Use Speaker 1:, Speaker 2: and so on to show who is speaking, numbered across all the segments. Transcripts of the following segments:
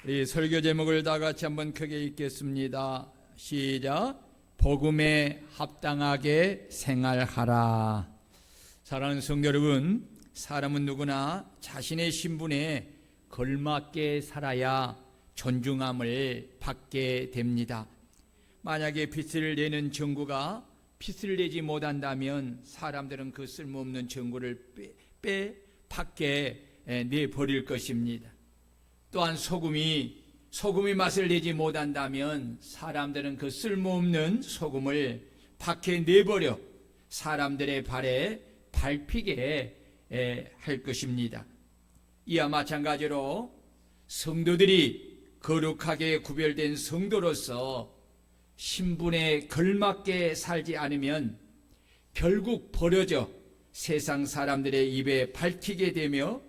Speaker 1: 우리 설교 제목을 다 같이 한번 크게 읽겠습니다. 시작. 복음에 합당하게 생활하라. 사랑하는 성도 여러분, 사람은 누구나 자신의 신분에 걸맞게 살아야 존중함을 받게 됩니다. 만약에 빚을 내는 정구가 빚을 내지 못한다면 사람들은 그 쓸모없는 정구를 밖에 내버릴 것입니다. 또한 소금이 맛을 내지 못한다면 사람들은 그 쓸모없는 소금을 밖에 내버려 사람들의 발에 밟히게 할 것입니다. 이와 마찬가지로 성도들이 거룩하게 구별된 성도로서 신분에 걸맞게 살지 않으면 결국 버려져 세상 사람들의 입에 밝히게 되며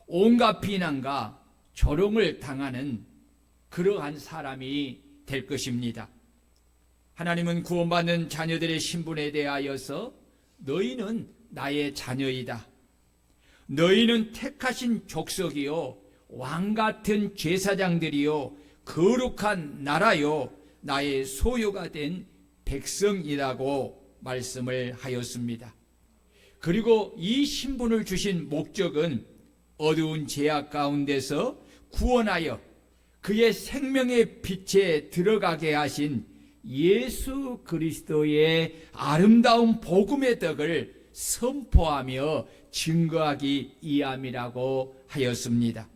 Speaker 1: 온갖 비난과 조롱을 당하는 그러한 사람이 될 것입니다. 하나님은 구원받는 자녀들의 신분에 대하여서 너희는 나의 자녀이다. 너희는 택하신 족속이요 왕같은 제사장들이요 거룩한 나라요 나의 소유가 된 백성이라고 말씀을 하였습니다. 그리고 이 신분을 주신 목적은 어두운 죄악 가운데서 구원하여 그의 생명의 빛에 들어가게 하신 예수 그리스도의 아름다운 복음의 덕을 선포하며 증거하기 위함이라고 하였습니다.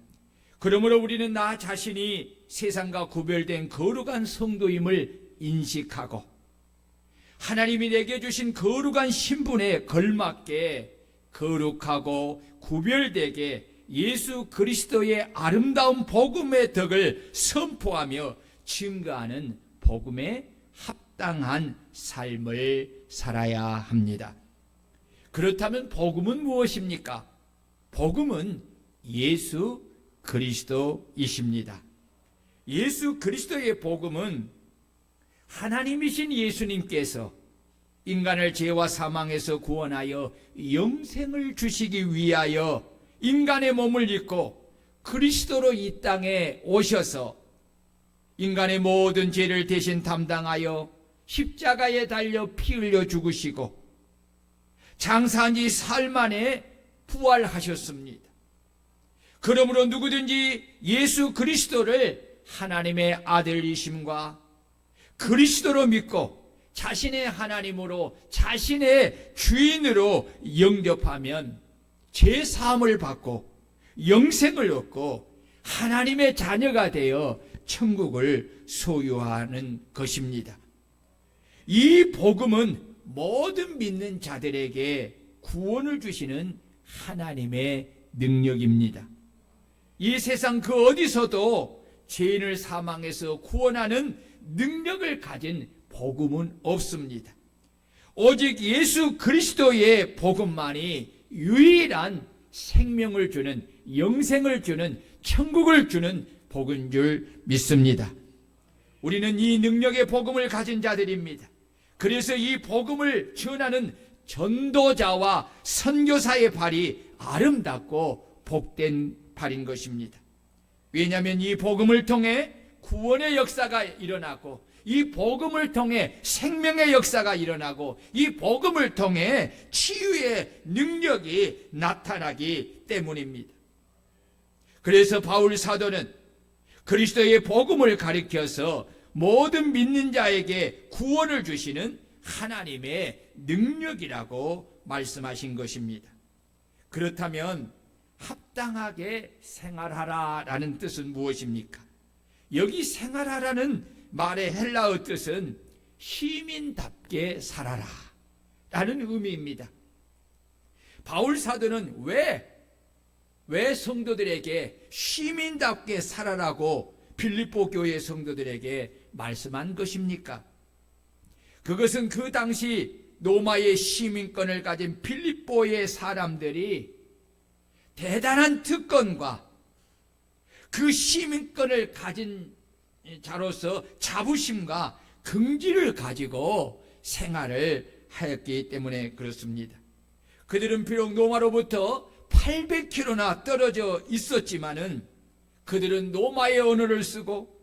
Speaker 1: 그러므로 우리는 나 자신이 세상과 구별된 거룩한 성도임을 인식하고 하나님이 내게 주신 거룩한 신분에 걸맞게 거룩하고 구별되게 예수 그리스도의 아름다운 복음의 덕을 선포하며 증거하는 복음에 합당한 삶을 살아야 합니다. 그렇다면 복음은 무엇입니까? 복음은 예수 그리스도이십니다. 예수 그리스도의 복음은 하나님이신 예수님께서 인간을 죄와 사망에서 구원하여 영생을 주시기 위하여 인간의 몸을 입고 그리스도로 이 땅에 오셔서 인간의 모든 죄를 대신 담당하여 십자가에 달려 피 흘려 죽으시고 장사한 지 사흘 만에 부활하셨습니다. 그러므로 누구든지 예수 그리스도를 하나님의 아들이심과 그리스도로 믿고 자신의 하나님으로 자신의 주인으로 영접하면 죄사함을 받고 영생을 얻고 하나님의 자녀가 되어 천국을 소유하는 것입니다. 이 복음은 모든 믿는 자들에게 구원을 주시는 하나님의 능력입니다. 이 세상 그 어디서도 죄인을 사망해서 구원하는 능력을 가진 복음은 없습니다. 오직 예수 그리스도의 복음만이 유일한 생명을 주는, 영생을 주는, 천국을 주는 복인 줄 믿습니다. 우리는 이 능력의 복음을 가진 자들입니다. 그래서 이 복음을 전하는 전도자와 선교사의 발이 아름답고 복된 발인 것입니다. 왜냐하면 이 복음을 통해 구원의 역사가 일어나고 이 복음을 통해 생명의 역사가 일어나고 이 복음을 통해 치유의 능력이 나타나기 때문입니다. 그래서 바울 사도는 그리스도의 복음을 가리켜서 모든 믿는 자에게 구원을 주시는 하나님의 능력이라고 말씀하신 것입니다. 그렇다면 합당하게 생활하라라는 뜻은 무엇입니까? 여기 생활하라는 말의 헬라어 뜻은 시민답게 살아라 라는 의미입니다. 바울 사도는 왜 성도들에게 시민답게 살아라고 빌립보 교회 성도들에게 말씀한 것입니까? 그것은 그 당시 로마의 시민권을 가진 빌립보의 사람들이 대단한 특권과 그 시민권을 가진 자로서 자부심과 긍지를 가지고 생활을 하였기 때문에 그렇습니다. 그들은 비록 로마로부터 800km나 떨어져 있었지만은 그들은 노마의 언어를 쓰고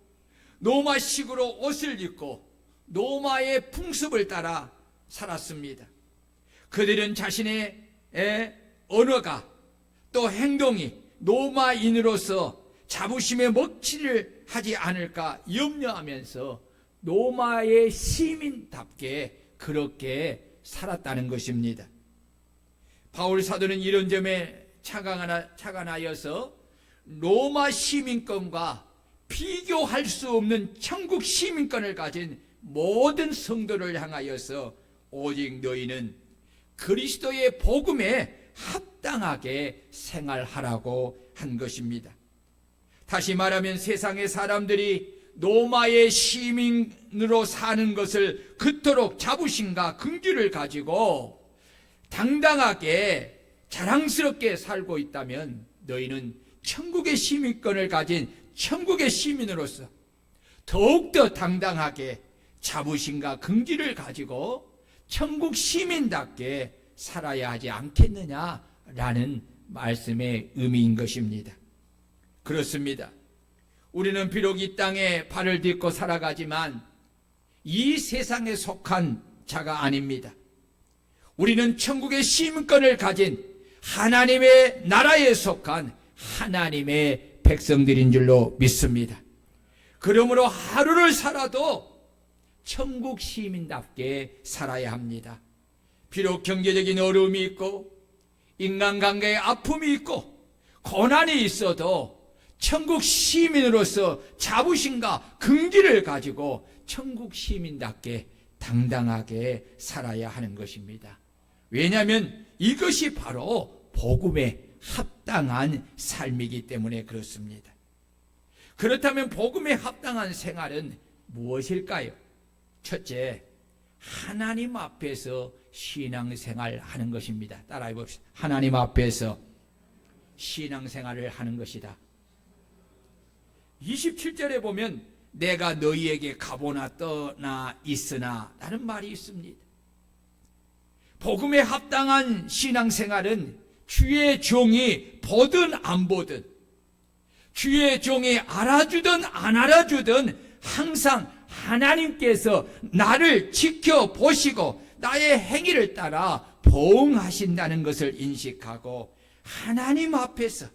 Speaker 1: 노마식으로 옷을 입고 노마의 풍습을 따라 살았습니다. 그들은 자신의 언어가 또 행동이 노마인으로서 자부심에 먹칠을 하지 않을까 염려하면서 노마의 시민답게 그렇게 살았다는 것입니다. 바울 사도는 이런 점에 착안하여서 로마 시민권과 비교할 수 없는 천국 시민권을 가진 모든 성도를 향하여서 오직 너희는 그리스도의 복음에 합당하게 생활하라고 한 것입니다. 다시 말하면 세상의 사람들이 로마의 시민으로 사는 것을 그토록 자부심과 긍지를 가지고 당당하게 자랑스럽게 살고 있다면 너희는 천국의 시민권을 가진 천국의 시민으로서 더욱더 당당하게 자부심과 긍지를 가지고 천국 시민답게 살아야 하지 않겠느냐라는 말씀의 의미인 것입니다. 그렇습니다. 우리는 비록 이 땅에 발을 딛고 살아가지만 이 세상에 속한 자가 아닙니다. 우리는 천국의 시민권을 가진 하나님의 나라에 속한 하나님의 백성들인 줄로 믿습니다. 그러므로 하루를 살아도 천국 시민답게 살아야 합니다. 비록 경제적인 어려움이 있고 인간관계에 아픔이 있고 고난이 있어도 천국 시민으로서 자부심과 긍지를 가지고 천국 시민답게 당당하게 살아야 하는 것입니다. 왜냐하면 이것이 바로 복음에 합당한 삶이기 때문에 그렇습니다. 그렇다면 복음에 합당한 생활은 무엇일까요? 첫째, 하나님 앞에서 신앙생활 하는 것입니다. 따라해 봅시다. 하나님 앞에서 신앙생활을 하는 것이다. 27절에 보면 내가 너희에게 가보나 떠나 있으나 라는 말이 있습니다. 복음에 합당한 신앙생활은 주의 종이 보든 안 보든 주의 종이 알아주든 안 알아주든 항상 하나님께서 나를 지켜보시고 나의 행위를 따라 보응하신다는 것을 인식하고 하나님 앞에서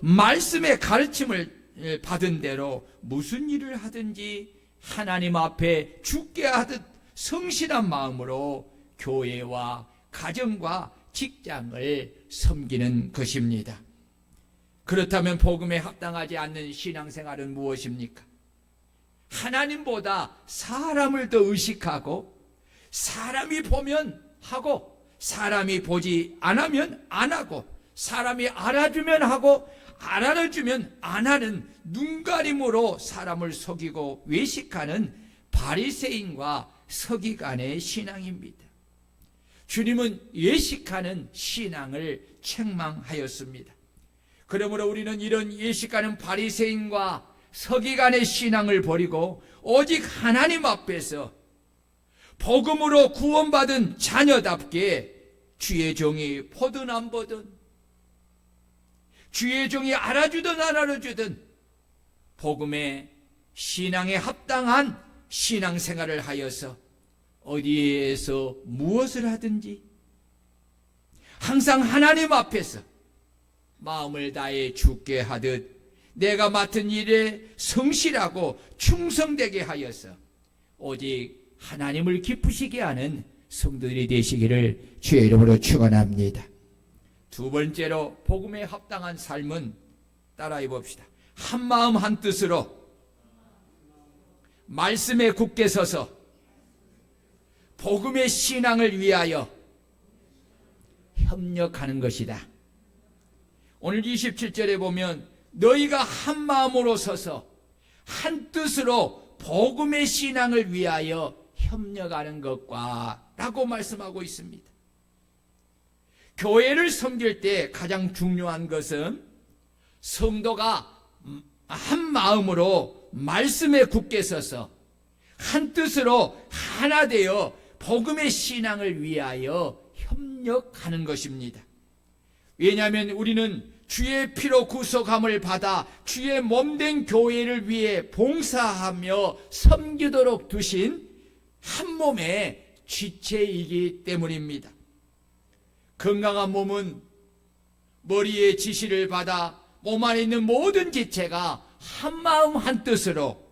Speaker 1: 말씀의 가르침을 받은 대로 무슨 일을 하든지 하나님 앞에 죽게 하듯 성실한 마음으로 교회와 가정과 직장을 섬기는 것입니다. 그렇다면 복음에 합당하지 않는 신앙생활은 무엇입니까? 하나님보다 사람을 더 의식하고 사람이 보면 하고 사람이 보지 않으면 안 하고 사람이 알아주면 하고 안 알아주면 안 하는 눈가림으로 사람을 속이고 외식하는 바리새인과 서기관의 신앙입니다. 주님은 외식하는 신앙을 책망하였습니다. 그러므로 우리는 이런 외식하는 바리새인과 서기관의 신앙을 버리고 오직 하나님 앞에서 복음으로 구원받은 자녀답게 주의 종이 보든 안 보든 주의 종이 알아주든 안 알아주든 복음의 신앙에 합당한 신앙생활을 하여서 어디에서 무엇을 하든지 항상 하나님 앞에서 마음을 다해 죽게 하듯 내가 맡은 일에 성실하고 충성되게 하여서 오직 하나님을 기쁘시게 하는 성도들이 되시기를 주의 이름으로 축원합니다. 두 번째로 복음에 합당한 삶은 따라해 봅시다. 한 마음 한 뜻으로 말씀에 굳게 서서 복음의 신앙을 위하여 협력하는 것이다. 오늘 27절에 보면 너희가 한 마음으로 서서 한 뜻으로 복음의 신앙을 위하여 협력하는 것과 라고 말씀하고 있습니다. 교회를 섬길 때 가장 중요한 것은 성도가 한 마음으로 말씀에 굳게 서서 한 뜻으로 하나 되어 복음의 신앙을 위하여 협력하는 것입니다. 왜냐하면 우리는 주의 피로 구속함을 받아 주의 몸된 교회를 위해 봉사하며 섬기도록 두신 한 몸의 지체이기 때문입니다. 건강한 몸은 머리의 지시를 받아 몸 안에 있는 모든 지체가 한마음 한뜻으로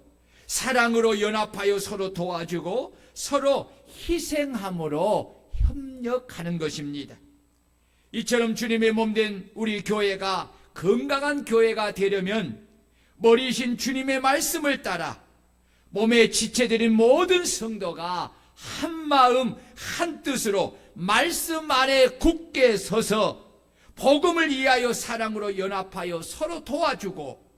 Speaker 1: 사랑으로 연합하여 서로 도와주고 서로 희생함으로 협력하는 것입니다. 이처럼 주님의 몸된 우리 교회가 건강한 교회가 되려면 머리이신 주님의 말씀을 따라 몸의 지체들인 모든 성도가 한마음 한뜻으로 말씀 안에 굳게 서서 복음을 위하여 사랑으로 연합하여 서로 도와주고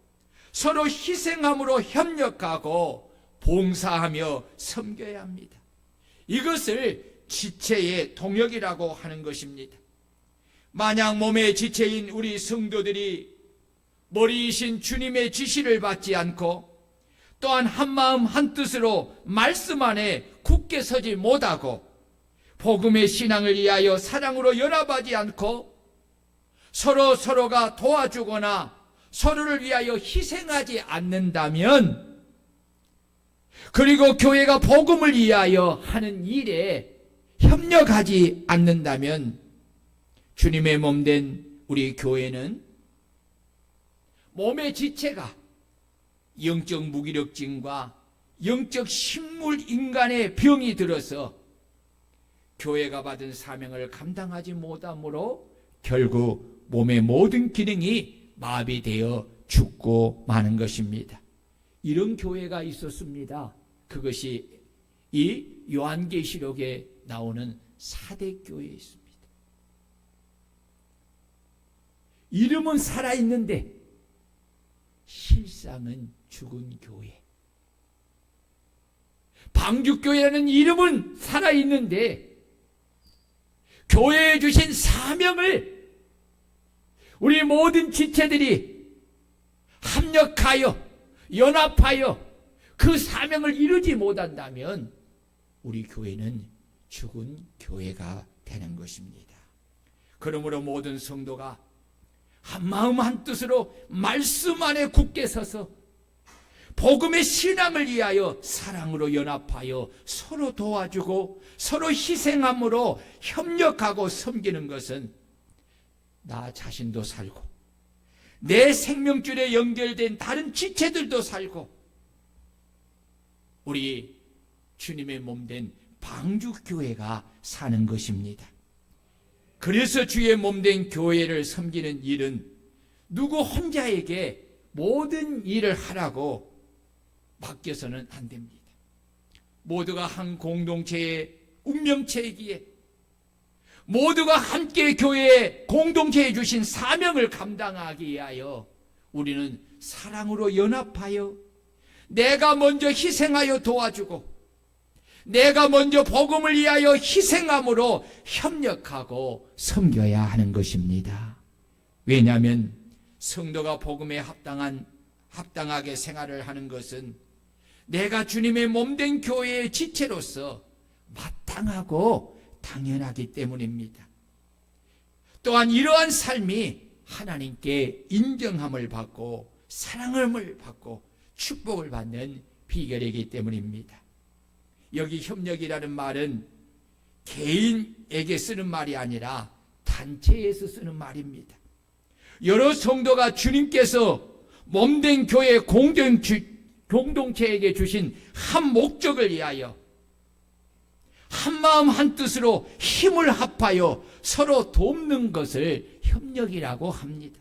Speaker 1: 서로 희생함으로 협력하고 봉사하며 섬겨야 합니다. 이것을 지체의 동역이라고 하는 것입니다. 만약 몸의 지체인 우리 성도들이 머리이신 주님의 지시를 받지 않고 또한 한마음 한뜻으로 말씀 안에 굳게 서지 못하고 복음의 신앙을 위하여 사랑으로 연합하지 않고 서로가 도와주거나 서로를 위하여 희생하지 않는다면, 그리고 교회가 복음을 위하여 하는 일에 협력하지 않는다면 주님의 몸된 우리 교회는 몸의 지체가 영적 무기력증과 영적 식물 인간의 병이 들어서 교회가 받은 사명을 감당하지 못함으로 결국 몸의 모든 기능이 마비되어 죽고 마는 것입니다. 이런 교회가 있었습니다. 그것이 이 요한계시록에 나오는 사대교회에 있습니다. 이름은 살아있는데 실상은 죽은 교회. 방주교회라는 이름은 살아있는데 교회에 주신 사명을 우리 모든 지체들이 합력하여 연합하여 그 사명을 이루지 못한다면 우리 교회는 죽은 교회가 되는 것입니다. 그러므로 모든 성도가 한마음 한뜻으로 말씀 안에 굳게 서서 복음의 신앙을 위하여 사랑으로 연합하여 서로 도와주고 서로 희생함으로 협력하고 섬기는 것은 나 자신도 살고 내 생명줄에 연결된 다른 지체들도 살고 우리 주님의 몸된 방주교회가 사는 것입니다. 그래서 주의 몸된 교회를 섬기는 일은 누구 혼자에게 모든 일을 하라고 맡겨서는 안 됩니다. 모두가 한 공동체의 운명체이기에 모두가 함께 교회의 공동체에 주신 사명을 감당하기 위하여 우리는 사랑으로 연합하여 내가 먼저 희생하여 도와주고 내가 먼저 복음을 위하여 희생함으로 협력하고 섬겨야 하는 것입니다. 왜냐하면 성도가 복음에 합당하게 생활을 하는 것은 내가 주님의 몸된 교회의 지체로서 마땅하고 당연하기 때문입니다. 또한 이러한 삶이 하나님께 인정함을 받고 사랑을 받고 축복을 받는 비결이기 때문입니다. 여기 협력이라는 말은 개인에게 쓰는 말이 아니라 단체에서 쓰는 말입니다. 여러 성도가 주님께서 몸된 교회 공동체에게 주신 한 목적을 위하여 한마음 한뜻으로 힘을 합하여 서로 돕는 것을 협력이라고 합니다.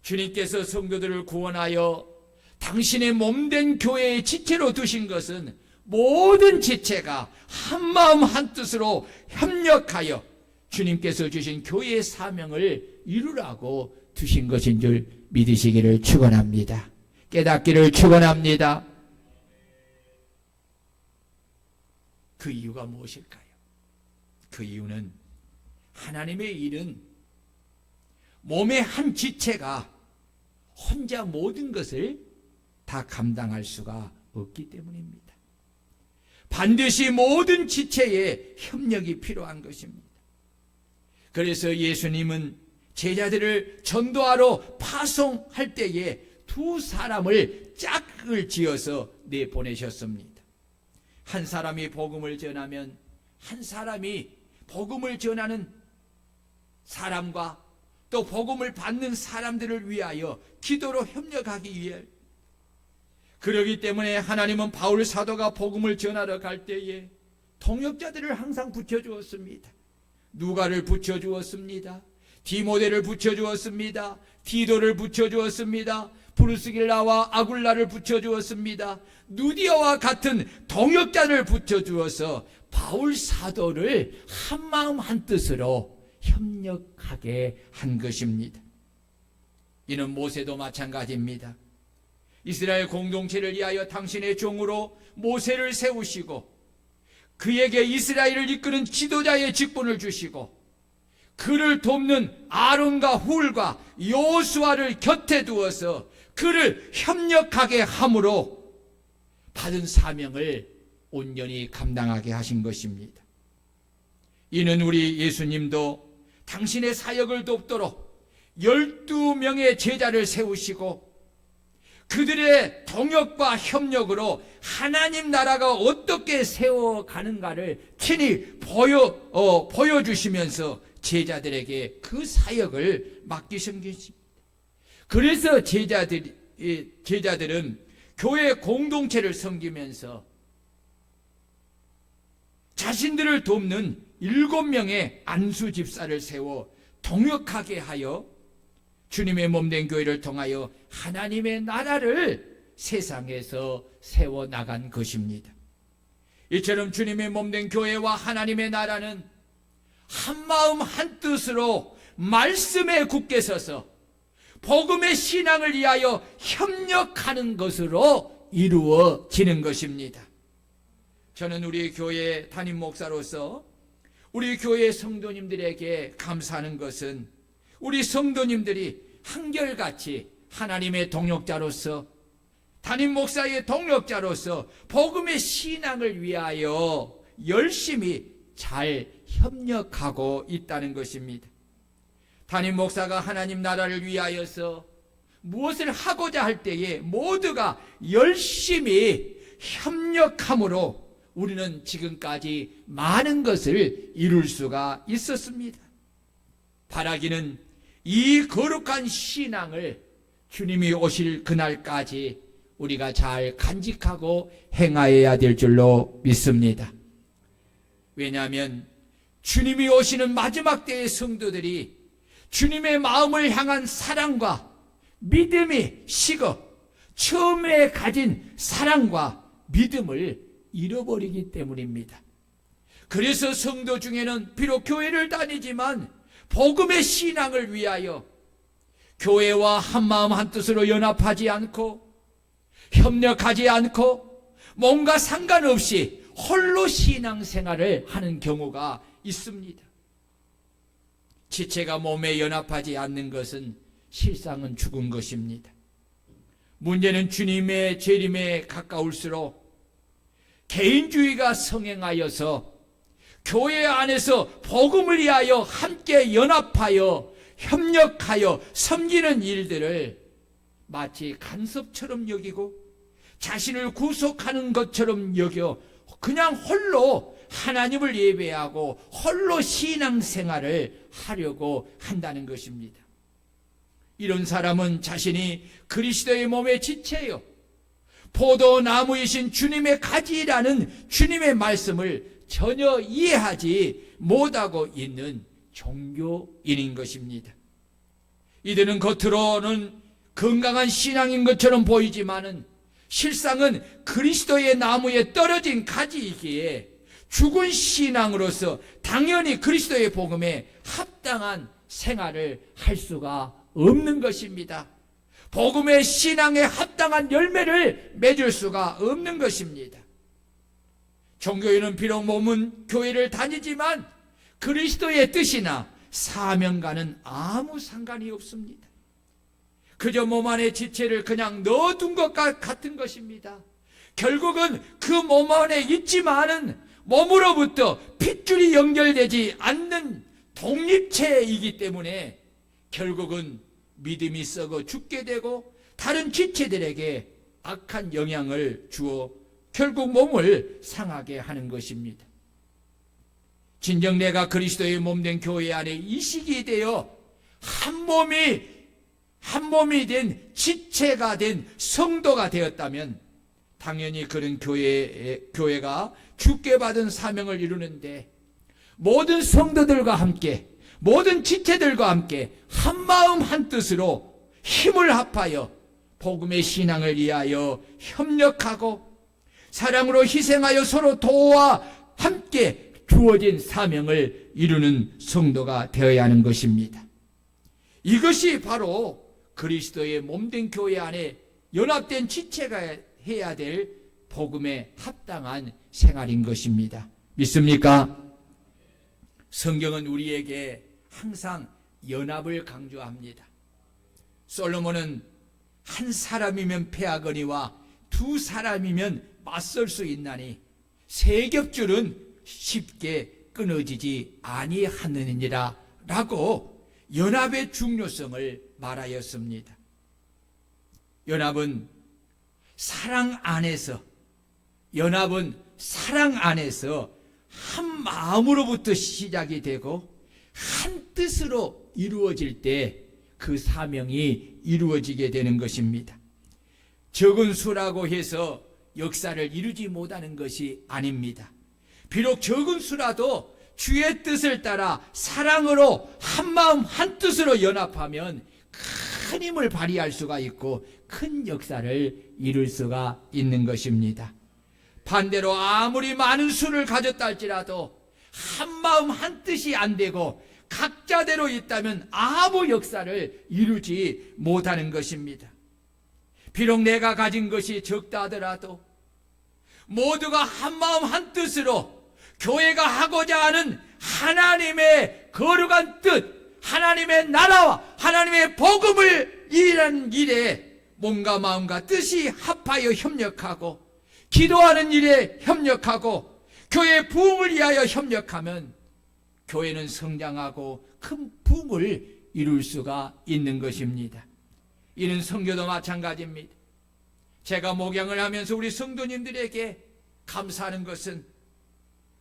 Speaker 1: 주님께서 성도들을 구원하여 당신의 몸된 교회의 지체로 두신 것은 모든 지체가 한마음 한뜻으로 협력하여 주님께서 주신 교회의 사명을 이루라고 두신 것인 줄 믿으시기를 축원합니다. 깨닫기를 축원합니다. 그 이유가 무엇일까요? 그 이유는 하나님의 일은 몸의 한 지체가 혼자 모든 것을 다 감당할 수가 없기 때문입니다. 반드시 모든 지체의 협력이 필요한 것입니다. 그래서 예수님은 제자들을 전도하러 파송할 때에 두 사람을 짝을 지어서 내보내셨습니다. 한 사람이 복음을 전하면 한 사람이 복음을 전하는 사람과 또 복음을 받는 사람들을 위하여 기도로 협력하기 위해, 그러기 때문에 하나님은 바울 사도가 복음을 전하러 갈 때에 동역자들을 항상 붙여주었습니다. 누가를 붙여주었습니다. 디모데를 붙여주었습니다. 디도를 붙여주었습니다. 브루스길라와 아굴라를 붙여주었습니다. 누디어와 같은 동역자를 붙여주어서 바울 사도를 한마음 한뜻으로 협력하게 한 것입니다. 이는 모세도 마찬가지입니다. 이스라엘 공동체를 위하여 당신의 종으로 모세를 세우시고 그에게 이스라엘을 이끄는 지도자의 직분을 주시고 그를 돕는 아론과 훌과 여호수아를 곁에 두어서 그를 협력하게 함으로 받은 사명을 온전히 감당하게 하신 것입니다. 이는 우리 예수님도 당신의 사역을 돕도록 12명의 제자를 세우시고 그들의 동역과 협력으로 하나님 나라가 어떻게 세워가는가를 친히 보여주시면서 제자들에게 그 사역을 맡기신 것입니다. 그래서 제자들은 교회 공동체를 섬기면서 자신들을 돕는 7명의 안수 집사를 세워 동역하게 하여 주님의 몸된 교회를 통하여 하나님의 나라를 세상에서 세워나간 것입니다. 이처럼 주님의 몸된 교회와 하나님의 나라는 한마음 한뜻으로 말씀에 굳게 서서 복음의 신앙을 위하여 협력하는 것으로 이루어지는 것입니다. 저는 우리 교회 담임 목사로서 우리 교회 성도님들에게 감사하는 것은 우리 성도님들이 한결같이 하나님의 동역자로서 담임 목사의 동역자로서 복음의 신앙을 위하여 열심히 잘 협력하고 있다는 것입니다. 담임 목사가 하나님 나라를 위하여서 무엇을 하고자 할 때에 모두가 열심히 협력함으로 우리는 지금까지 많은 것을 이룰 수가 있었습니다. 바라기는 이 거룩한 신앙을 주님이 오실 그날까지 우리가 잘 간직하고 행하여야 될 줄로 믿습니다. 왜냐하면 주님이 오시는 마지막 때의 성도들이 주님의 마음을 향한 사랑과 믿음이 식어 처음에 가진 사랑과 믿음을 잃어버리기 때문입니다. 그래서 성도 중에는 비록 교회를 다니지만 복음의 신앙을 위하여 교회와 한마음 한뜻으로 연합하지 않고 협력하지 않고 뭔가 상관없이 홀로 신앙생활을 하는 경우가 있습니다. 지체가 몸에 연합하지 않는 것은 실상은 죽은 것입니다. 문제는 주님의 재림에 가까울수록 개인주의가 성행하여서 교회 안에서 복음을 위하여 함께 연합하여 협력하여 섬기는 일들을 마치 간섭처럼 여기고 자신을 구속하는 것처럼 여겨 그냥 홀로 하나님을 예배하고 홀로 신앙생활을 하려고 한다는 것입니다. 이런 사람은 자신이 그리스도의 몸의 지체요 포도나무이신 주님의 가지라는 주님의 말씀을 전혀 이해하지 못하고 있는 종교인인 것입니다. 이들은 겉으로는 건강한 신앙인 것처럼 보이지만은 실상은 그리스도의 나무에 떨어진 가지이기에 죽은 신앙으로서 당연히 그리스도의 복음에 합당한 생활을 할 수가 없는 것입니다. 복음의 신앙에 합당한 열매를 맺을 수가 없는 것입니다. 종교인은 비록 몸은 교회를 다니지만 그리스도의 뜻이나 사명과는 아무 상관이 없습니다. 그저 몸 안에 지체를 그냥 넣어둔 것 같은 것입니다. 결국은 그 몸 안에 있지만은 몸으로부터 핏줄이 연결되지 않는 독립체이기 때문에 결국은 믿음이 썩어 죽게 되고 다른 지체들에게 악한 영향을 주어 결국 몸을 상하게 하는 것입니다. 진정 내가 그리스도의 몸된 교회 안에 이식이 되어 한 몸이 된 지체가 된 성도가 되었다면 당연히 그런 교회가 주께 받은 사명을 이루는데 모든 성도들과 함께 모든 지체들과 함께 한마음 한뜻으로 힘을 합하여 복음의 신앙을 위하여 협력하고 사랑으로 희생하여 서로 도와 함께 주어진 사명을 이루는 성도가 되어야 하는 것입니다. 이것이 바로 그리스도의 몸된 교회 안에 연합된 지체가 해야 될 복음에 합당한 생활인 것입니다. 믿습니까? 성경은 우리에게 항상 연합을 강조합니다. 솔로몬은 한 사람이면 패하거니와 두 사람이면 맞설 수 있나니 세 겹줄은 쉽게 끊어지지 아니하느니라 라고 연합의 중요성을 말하였습니다. 연합은 사랑 안에서 한 마음으로부터 시작이 되고 한 뜻으로 이루어질 때 그 사명이 이루어지게 되는 것입니다. 적은 수라고 해서 역사를 이루지 못하는 것이 아닙니다. 비록 적은 수라도 주의 뜻을 따라 사랑으로 한마음 한뜻으로 연합하면 큰 힘을 발휘할 수가 있고 큰 역사를 이룰 수가 있는 것입니다. 반대로 아무리 많은 수를 가졌다 할지라도 한마음 한뜻이 안 되고 각자대로 있다면 아무 역사를 이루지 못하는 것입니다. 비록 내가 가진 것이 적다 하더라도 모두가 한마음 한뜻으로 교회가 하고자 하는 하나님의 거룩한 뜻, 하나님의 나라와 하나님의 복음을 이루는 일에 몸과 마음과 뜻이 합하여 협력하고 기도하는 일에 협력하고 교회의 부흥을 위하여 협력하면 교회는 성장하고 큰 부흥을 이룰 수가 있는 것입니다. 이는 선교도 마찬가지입니다. 제가 목양을 하면서 우리 성도님들에게 감사하는 것은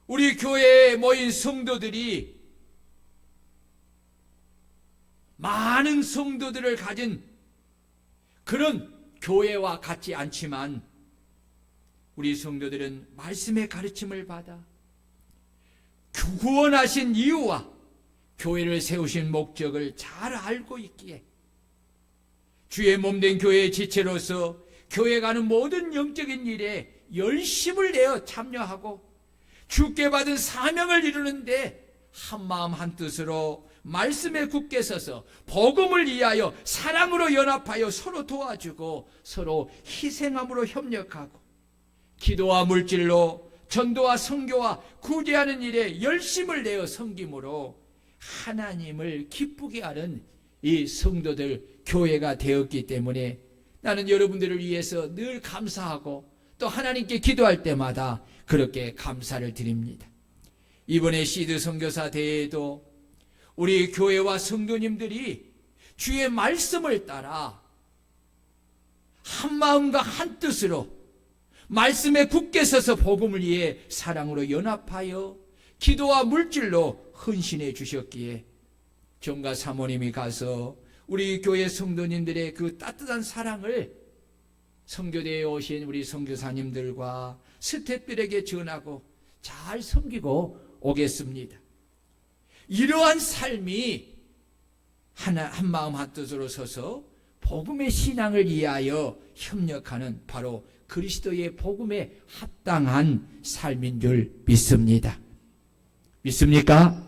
Speaker 1: 우리 교회에 모인 성도들이 많은 성도들을 가진 그런 교회와 같지 않지만 우리 성도들은 말씀의 가르침을 받아 구원하신 이유와 교회를 세우신 목적을 잘 알고 있기에 주의 몸된 교회의 지체로서 교회 가는 모든 영적인 일에 열심을 내어 참여하고 주께 받은 사명을 이루는데 한마음 한뜻으로 말씀에 굳게 서서 복음을 위하여 사랑으로 연합하여 서로 도와주고 서로 희생함으로 협력하고 기도와 물질로 전도와 선교와 구제하는 일에 열심을 내어 섬김으로 하나님을 기쁘게 하는 이 성도들 교회가 되었기 때문에 나는 여러분들을 위해서 늘 감사하고 또 하나님께 기도할 때마다 그렇게 감사를 드립니다. 이번에 시드 선교사 대회에도 우리 교회와 성도님들이 주의 말씀을 따라 한 마음과 한 뜻으로 말씀에 굳게 서서 복음을 위해 사랑으로 연합하여 기도와 물질로 헌신해 주셨기에 종가 사모님이 가서 우리 교회 성도님들의 그 따뜻한 사랑을 선교대에 오신 우리 선교사님들과 스태프들에게 전하고 잘 섬기고 오겠습니다. 이러한 삶이 한 마음 한 뜻으로 서서 복음의 신앙을 위하여 협력하는 바로 그리스도의 복음에 합당한 삶인 줄 믿습니다. 믿습니까?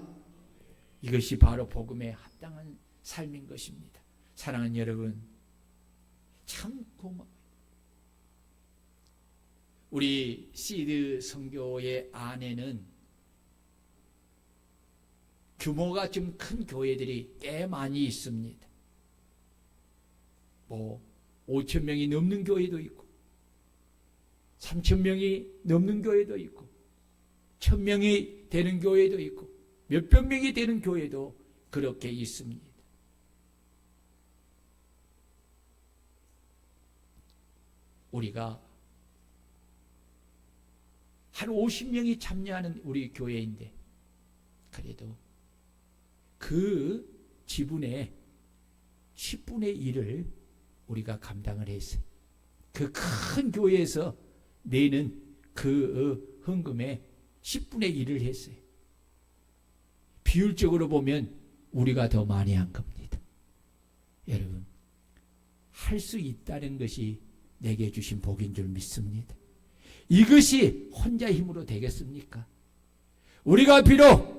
Speaker 1: 이것이 바로 복음에 합당한 삶인 것입니다. 사랑하는 여러분, 참 고마워요. 우리 시드 선교회 안에는 규모가 좀 큰 교회들이 꽤 많이 있습니다. 5,000명이 넘는 교회도 있고 3,000명이 넘는 교회도 있고 1,000명이 되는 교회도 있고 몇백 명이 되는 교회도 그렇게 있습니다. 우리가 한 50명이 참여하는 우리 교회인데 그래도 그 지분의 10분의 1을 우리가 감당을 했어요. 그 큰 교회에서 내는 그 헌금의 10분의 1을 했어요. 비율적으로 보면 우리가 더 많이 한 겁니다. 여러분, 할 수 있다는 것이 내게 주신 복인 줄 믿습니다. 이것이 혼자 힘으로 되겠습니까? 우리가 비록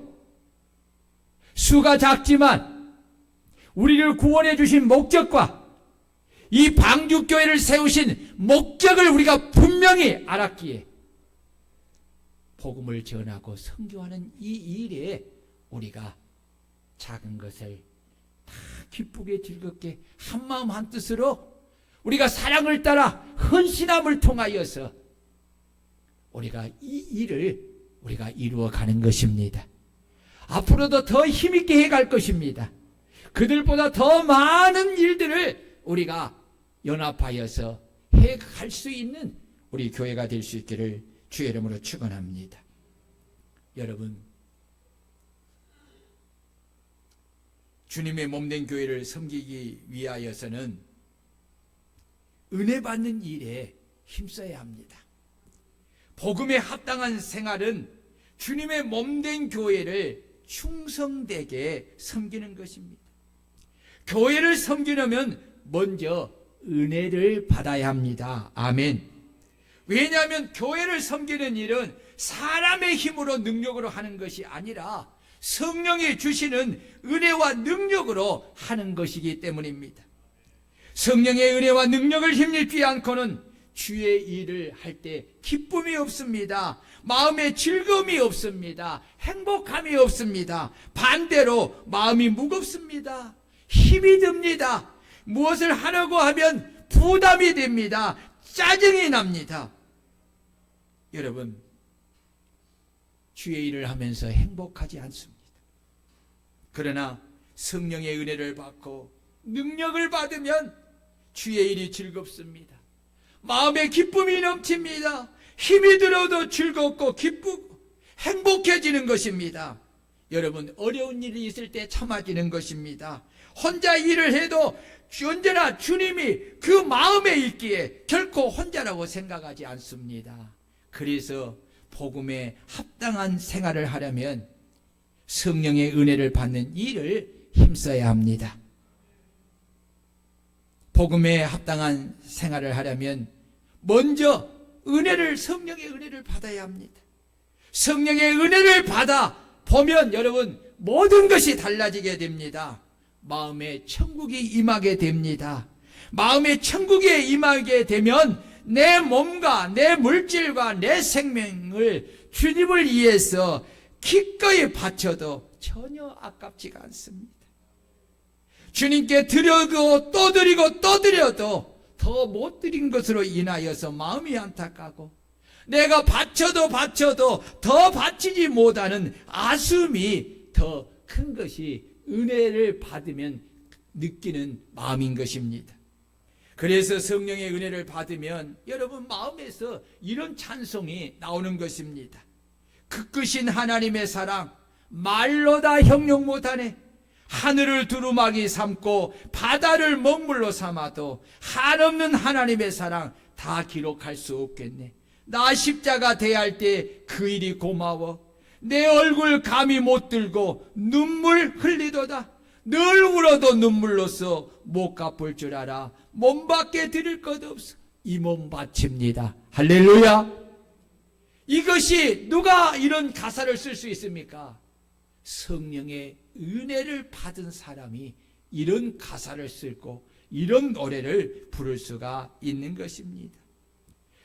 Speaker 1: 수가 작지만 우리를 구원해 주신 목적과 이 방주교회를 세우신 목적을 우리가 분명히 알았기에 복음을 전하고 선교하는 이 일에 우리가 작은 것을 다 기쁘게 즐겁게 한마음 한뜻으로 우리가 사랑을 따라 헌신함을 통하여서 우리가 이 일을 우리가 이루어가는 것입니다. 앞으로도 더 힘있게 해갈 것입니다. 그들보다 더 많은 일들을 우리가 연합하여서 해갈 수 있는 우리 교회가 될 수 있기를 주의 이름으로 축원합니다. 여러분, 주님의 몸된 교회를 섬기기 위하여서는 은혜 받는 일에 힘써야 합니다. 복음에 합당한 생활은 주님의 몸된 교회를 충성되게 섬기는 것입니다. 교회를 섬기려면 먼저 은혜를 받아야 합니다. 아멘. 왜냐하면 교회를 섬기는 일은 사람의 힘으로 능력으로 하는 것이 아니라 성령이 주시는 은혜와 능력으로 하는 것이기 때문입니다. 성령의 은혜와 능력을 힘입지 않고는 주의 일을 할 때 기쁨이 없습니다. 마음에 즐거움이 없습니다. 행복함이 없습니다. 반대로 마음이 무겁습니다. 힘이 듭니다. 무엇을 하려고 하면 부담이 됩니다. 짜증이 납니다. 여러분, 주의 일을 하면서 행복하지 않습니다. 그러나 성령의 은혜를 받고 능력을 받으면 주의 일이 즐겁습니다. 마음에 기쁨이 넘칩니다. 힘이 들어도 즐겁고 기쁘고 행복해지는 것입니다. 여러분, 어려운 일이 있을 때 참아지는 것입니다. 혼자 일을 해도 언제나 주님이 그 마음에 있기에 결코 혼자라고 생각하지 않습니다. 그래서 복음에 합당한 생활을 하려면 성령의 은혜를 받는 일을 힘써야 합니다. 복음에 합당한 생활을 하려면 먼저 성령의 은혜를 받아야 합니다. 성령의 은혜를 받아 보면 여러분 모든 것이 달라지게 됩니다. 마음에 천국이 임하게 됩니다. 마음에 천국이 임하게 되면 내 몸과 내 물질과 내 생명을 주님을 위해서 기꺼이 바쳐도 전혀 아깝지가 않습니다. 주님께 드리고 또 드리고 또 드려도 더 못 드린 것으로 인하여서 마음이 안타까고 내가 바쳐도 더 바치지 못하는 아쉬움이 더 큰 것이 은혜를 받으면 느끼는 마음인 것입니다. 그래서 성령의 은혜를 받으면 여러분 마음에서 이런 찬송이 나오는 것입니다. 그 크신 하나님의 사랑 말로 다 형용 못하네. 하늘을 두루마기 삼고 바다를 먹물로 삼아도 한없는 하나님의 사랑 다 기록할 수 없겠네. 나 십자가 대할 때 그 일이 고마워. 내 얼굴 감히 못 들고 눈물 흘리도다. 늘 울어도 눈물로써 못 갚을 줄 알아. 몸밖에 드릴 것 없어. 이 몸 바칩니다. 할렐루야. 이것이 누가 이런 가사를 쓸 수 있습니까? 성령의 은혜를 받은 사람이 이런 가사를 쓰고 이런 노래를 부를 수가 있는 것입니다.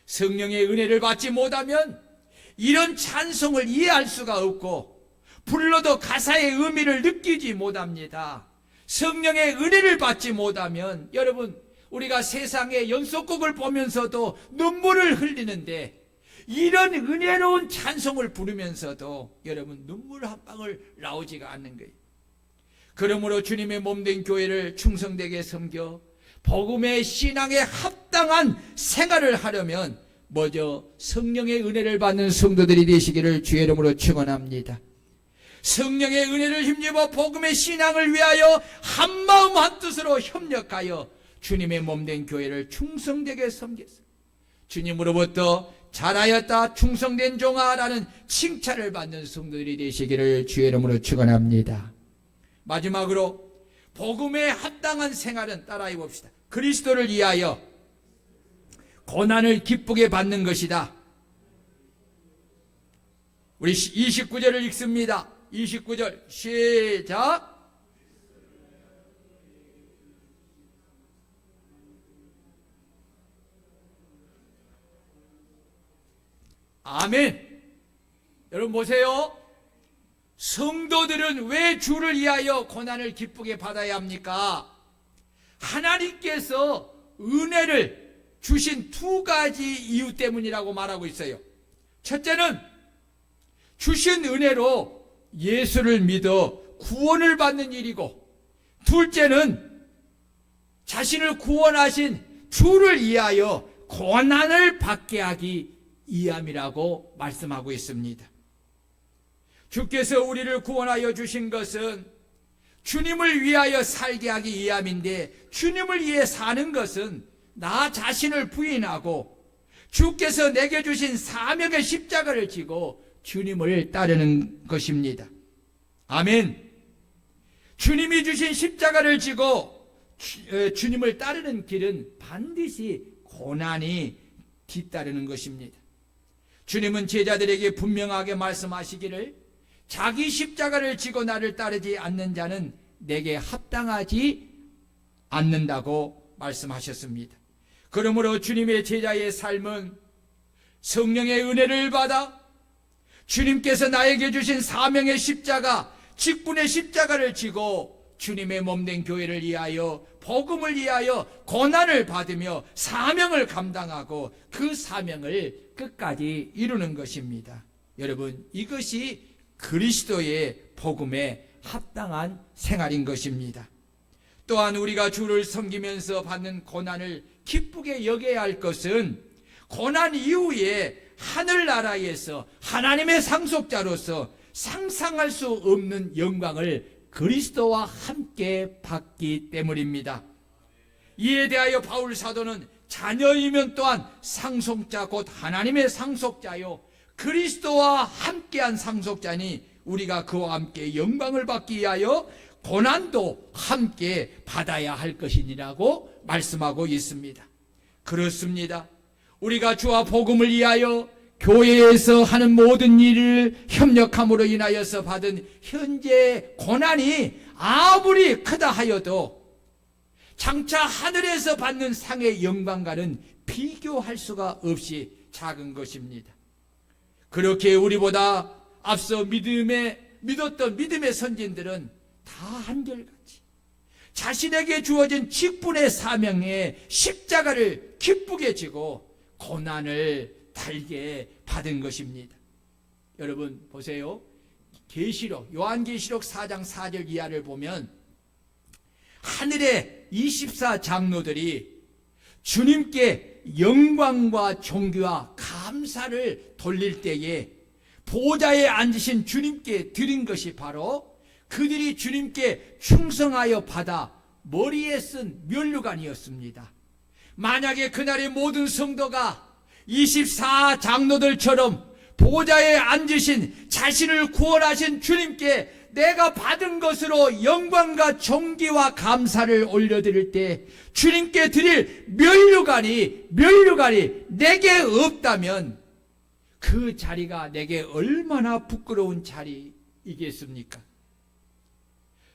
Speaker 1: 성령의 은혜를 받지 못하면 이런 찬송을 이해할 수가 없고 불러도 가사의 의미를 느끼지 못합니다. 성령의 은혜를 받지 못하면 여러분 우리가 세상의 연속곡을 보면서도 눈물을 흘리는데 이런 은혜로운 찬송을 부르면서도 여러분 눈물 한 방울 나오지가 않는 거예요. 그러므로 주님의 몸된 교회를 충성되게 섬겨 복음의 신앙에 합당한 생활을 하려면 먼저 성령의 은혜를 받는 성도들이 되시기를 주의 이름으로 축원합니다. 성령의 은혜를 힘입어 복음의 신앙을 위하여 한마음 한뜻으로 협력하여 주님의 몸된 교회를 충성되게 섬겼습니다. 주님으로부터 잘하였다 충성된 종아라는 칭찬을 받는 성도들이 되시기를 주의 이름으로 축원합니다. 마지막으로 복음에 합당한 생활은 따라해 봅시다. 그리스도를 위하여 고난을 기쁘게 받는 것이다. 우리 29절을 읽습니다. 29절 시작. 아멘. 여러분 보세요. 성도들은 왜 주를 위하여 고난을 기쁘게 받아야 합니까? 하나님께서 은혜를 주신 두 가지 이유 때문이라고 말하고 있어요. 첫째는 주신 은혜로 예수를 믿어 구원을 받는 일이고, 둘째는 자신을 구원하신 주를 위하여 고난을 받게 하기 위함이라고 말씀하고 있습니다. 주께서 우리를 구원하여 주신 것은 주님을 위하여 살게 하기 위함인데, 주님을 위해 사는 것은 나 자신을 부인하고 주께서 내게 주신 사명의 십자가를 지고 주님을 따르는 것입니다. 아멘. 주님이 주신 십자가를 지고 주님을 따르는 길은 반드시 고난이 뒤따르는 것입니다. 주님은 제자들에게 분명하게 말씀하시기를 자기 십자가를 지고 나를 따르지 않는 자는 내게 합당하지 않는다고 말씀하셨습니다. 그러므로 주님의 제자의 삶은 성령의 은혜를 받아 주님께서 나에게 주신 사명의 십자가, 직분의 십자가를 지고 주님의 몸된 교회를 위하여, 복음을 위하여 고난을 받으며 사명을 감당하고 그 사명을 끝까지 이루는 것입니다. 여러분, 이것이 그리스도의 복음에 합당한 생활인 것입니다. 또한 우리가 주를 섬기면서 받는 고난을 기쁘게 여겨야 할 것은 고난 이후에 하늘나라에서 하나님의 상속자로서 상상할 수 없는 영광을 그리스도와 함께 받기 때문입니다. 이에 대하여 바울 사도는 자녀이면 또한 상속자 곧 하나님의 상속자요 그리스도와 함께한 상속자니 우리가 그와 함께 영광을 받기 위하여 고난도 함께 받아야 할 것이니라고 말씀하고 있습니다. 그렇습니다. 우리가 주와 복음을 위하여 교회에서 하는 모든 일을 협력함으로 인하여서 받은 현재 고난이 아무리 크다 하여도 장차 하늘에서 받는 상의 영광과는 비교할 수가 없이 작은 것입니다. 그렇게 우리보다 앞서 믿었던 믿음의 선진들은 다 한결같이 자신에게 주어진 직분의 사명에 십자가를 기쁘게 지고 고난을 달게 받은 것입니다. 여러분 보세요. 계시록, 요한계시록 4장 4절 이하를 보면 하늘의 24장로들이 주님께 영광과 존귀와 감사를 돌릴 때에 보좌에 앉으신 주님께 드린 것이 바로 그들이 주님께 충성하여 받아 머리에 쓴 면류관이었습니다. 만약에 그날의 모든 성도가 24장로들처럼 보좌에 앉으신 자신을 구원하신 주님께 내가 받은 것으로 영광과 존귀와 감사를 올려드릴 때 주님께 드릴 면류관이 내게 없다면 그 자리가 내게 얼마나 부끄러운 자리이겠습니까?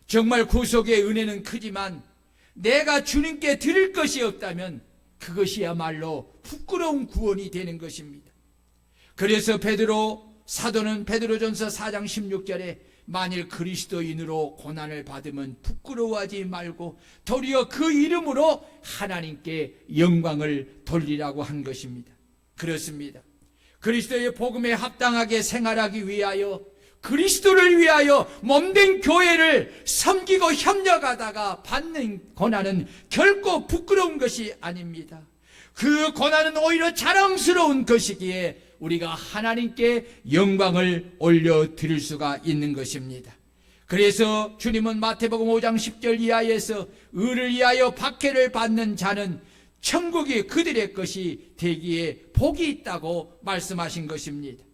Speaker 1: 정말 구속의 은혜는 크지만 내가 주님께 드릴 것이 없다면 그것이야말로 부끄러운 구원이 되는 것입니다. 그래서 사도는 베드로전서 4장 16절에 만일 그리스도인으로 고난을 받으면 부끄러워하지 말고 도리어 그 이름으로 하나님께 영광을 돌리라고 한 것입니다. 그렇습니다. 그리스도의 복음에 합당하게 생활하기 위하여 그리스도를 위하여 몸된 교회를 섬기고 협력하다가 받는 고난은 결코 부끄러운 것이 아닙니다. 그 고난은 오히려 자랑스러운 것이기에 우리가 하나님께 영광을 올려드릴 수가 있는 것입니다. 그래서 주님은 마태복음 5장 10절 이하에서 의를 위하여 박해를 받는 자는 천국이 그들의 것이 되기에 복이 있다고 말씀하신 것입니다.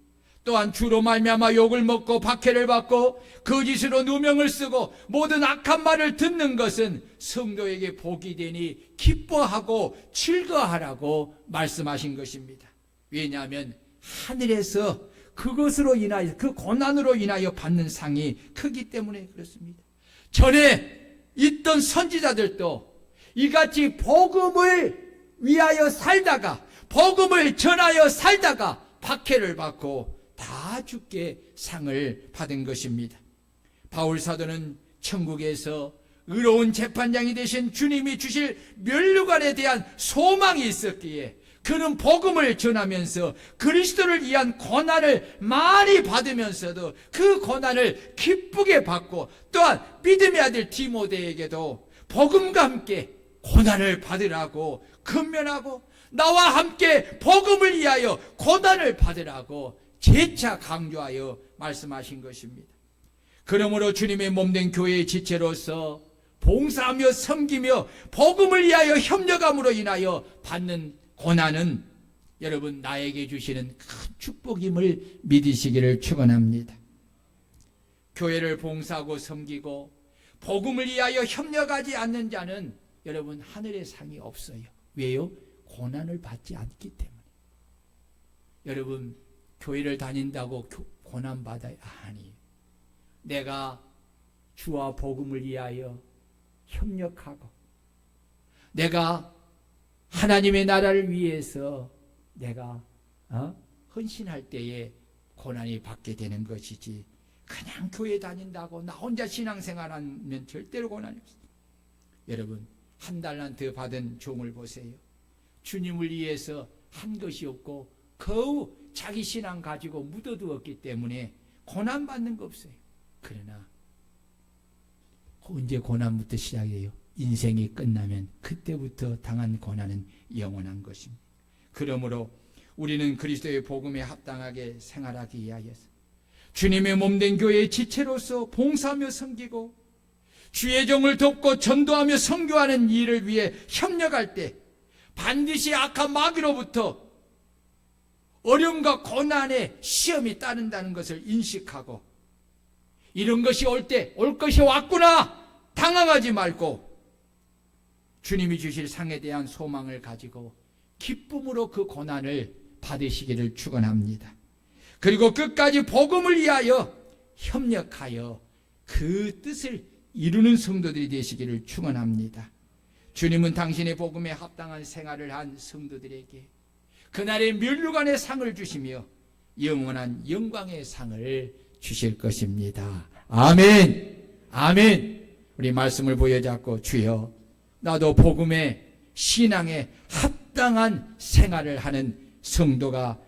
Speaker 1: 또한 주로 말미암아 욕을 먹고 박해를 받고 거짓으로 누명을 쓰고 모든 악한 말을 듣는 것은 성도에게 복이 되니 기뻐하고 즐거워하라고 말씀하신 것입니다. 왜냐하면 하늘에서 그것으로 인하여, 그 고난으로 인하여 받는 상이 크기 때문에 그렇습니다. 전에 있던 선지자들도 이같이 복음을 위하여 살다가, 복음을 전하여 살다가 박해를 받고 다 주께 상을 받은 것입니다. 바울 사도는 천국에서 의로운 재판장이 되신 주님이 주실 면류관에 대한 소망이 있었기에 그는 복음을 전하면서 그리스도를 위한 고난을 많이 받으면서도 그 고난을 기쁘게 받고, 또한 믿음의 아들 디모데에게도 복음과 함께 고난을 받으라고 권면하고 나와 함께 복음을 위하여 고난을 받으라고 재차 강조하여 말씀하신 것입니다. 그러므로 주님의 몸된 교회의 지체로서 봉사하며 섬기며 복음을 위하여 협력함으로 인하여 받는 고난은 여러분 나에게 주시는 큰 축복임을 믿으시기를 축원합니다. 교회를 봉사하고 섬기고 복음을 위하여 협력하지 않는 자는 여러분 하늘의 상이 없어요. 왜요? 고난을 받지 않기 때문에. 여러분 교회를 다닌다고 고난받아야 하니, 내가 주와 복음을 위하여 협력하고 내가 하나님의 나라를 위해서 내가 헌신할 때에 고난이 받게 되는 것이지, 그냥 교회 다닌다고 나 혼자 신앙생활하면 절대로 고난이 없습니다. 여러분 한 달란트 받은 종을 보세요. 주님을 위해서 한 것이 없고 거우 자기 신앙 가지고 묻어두었기 때문에 고난받는 거 없어요. 그러나 언제 고난부터 시작해요? 인생이 끝나면 그때부터 당한 고난은 영원한 것입니다. 그러므로 우리는 그리스도의 복음에 합당하게 생활하기 위하여서 주님의 몸된 교회의 지체로서 봉사하며 섬기고 주의 종을 돕고 전도하며 선교하는 일을 위해 협력할 때 반드시 악한 마귀로부터 어려움과 고난의 시험이 따른다는 것을 인식하고, 이런 것이 올 때 올 것이 왔구나 당황하지 말고 주님이 주실 상에 대한 소망을 가지고 기쁨으로 그 고난을 받으시기를 축원합니다. 그리고 끝까지 복음을 위하여 협력하여 그 뜻을 이루는 성도들이 되시기를 축원합니다. 주님은 당신의 복음에 합당한 생활을 한 성도들에게 그날의 면류관의 상을 주시며 영원한 영광의 상을 주실 것입니다. 아멘. 아멘. 우리 말씀을 보여잡고, 주여 나도 복음의 신앙에 합당한 생활을 하는 성도가